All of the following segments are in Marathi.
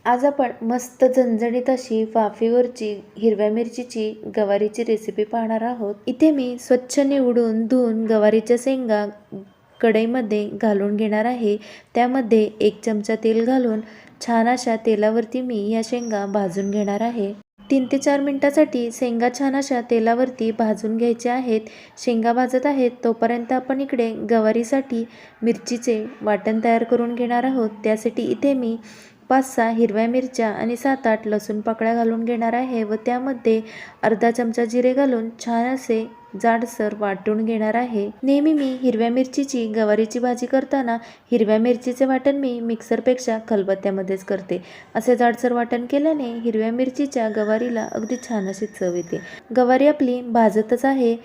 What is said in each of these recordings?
आज आपण मस्त झणझणीत अशी वाफेवरची हिरव्या मिरचीची गवारीची रेसिपी पाहणार आहोत। इथे मी स्वच्छ निवडून धुवून गवारीच्या शेंगा कढईमध्ये घालून घेणार आहे। त्यामध्ये 1 चमचा तेल घालून छान अशा तेलावरती मी या शेंगा भाजून घेणार आहे। 3 ते 4 मिनिटांसाठी शेंगा छान अशा तेलावरती भाजून घ्यायच्या आहेत। शेंगा भाजत आहेत तोपर्यंत आपण इकडे गवारीसाठी मिरचीचे वाटण तयार करून घेणार आहोत। त्यासाठी इथे मी 5-6 हिरव्या मिरच्या आणि 7-8 लसूण पाकळ्या घालून घेणार आहे व त्यामध्ये अर्धा चमचा जिरे घालून छान असे जाडसर वाटून घेणार आहे। नेहमी मी हिरव्या मिरचीची गवारीची भाजी करताना हिरव्या मिरचीचे वाटण मी मिक्सरपेक्षा खलबत्त्यामध्येच करते। असे जाडसर वाटण केल्याने हिरव्या मिरचीच्या गवारीला अगदी छान अशी चव येते। गवारी आपली भाजतच आहे।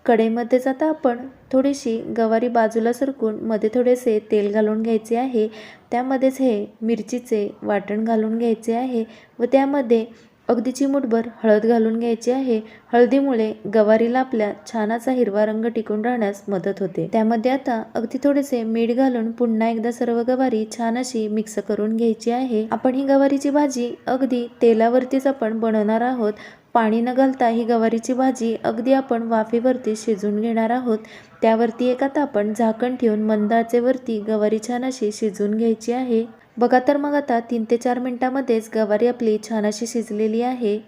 कढईमध्येच आता आपण थोडीशी गवारी बाजूला सरकून मध्ये थोडेसे तेल घालून घ्यायचे आहे। त्यामध्येच हे मिरचीचे वाटण घालून घ्यायचे आहे व त्यामध्ये अगदी चिमूटभर हळद घालून घ्यायची आहे। हळदीमुळे गवारीला आपल्या छान असा हिरवा रंग टिकून राहण्यास मदत होते। त्यामध्ये आता अगदी थोडेसे मीठ घालून पुन्हा एकदा सर्व गवारी छान अशी मिक्स करून घ्यायची आहे। आपण ही गवारीची भाजी अगदी तेलावरतीच आपण बनवणार आहोत। पाणी न घालता ही गवारीची भाजी अगदी आपण वाफेवरती शिजवून घेणार आहोत। त्यावरती एक आता आपण झाकण ठेवून मंद आचेवरती गवारी छान अशी शिजवून घ्यायची आहे। बघा तर मग आता 3 ते 4 मिनिटांमध्येच गवारी आपली छान अशी शिजलेली आहे।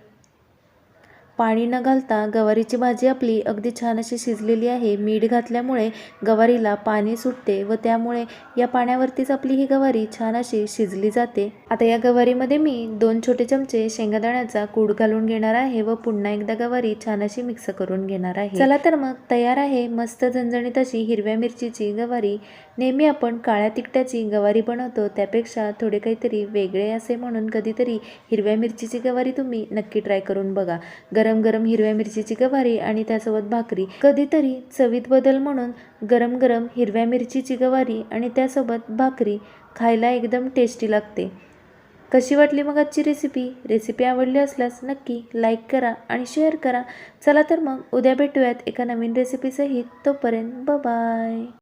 पाणी न घालता गवारीची भाजी आपली अगदी छान अशी शिजलेली आहे। मीठ घातल्यामुळे गवारीला पाणी सुटते व त्यामुळे या पाण्यावरतीच आपली ही गवारी छान अशी शिजली जाते। आता या गवारीमध्ये मी 2 छोटे चमचे शेंगदाण्याचा कूट घालून घेणार आहे व पुन्हा एकदा गवारी छान अशी मिक्स करून घेणार आहे। चला तर मग तयार आहे मस्त झणझणीत अशी हिरव्या मिरचीची गवारी। नेहमी आपण काळ्या तिखटाची गवारी बनवतो त्यापेक्षा थोडे काहीतरी वेगळे असे म्हणून कधीतरी हिरव्या मिरचीची गवारी तुम्ही नक्की ट्राय करून बघा। गरम गरम हिरव्या मिरचीची गवारी आणि त्यासोबत भाकरी, कधीतरी चवीत बदल म्हणून गरम गरम हिरव्या मिरचीची गवारी आणि त्यासोबत भाकरी खायला एकदम टेस्टी लागते। कशी वाटली मग आजची रेसिपी आवडली असल्यास नक्की लाईक करा आणि शेअर करा। चला तर मग उद्या भेटूयात एका नवीन रेसिपी सहित। तोपर्यंत बाय बाय।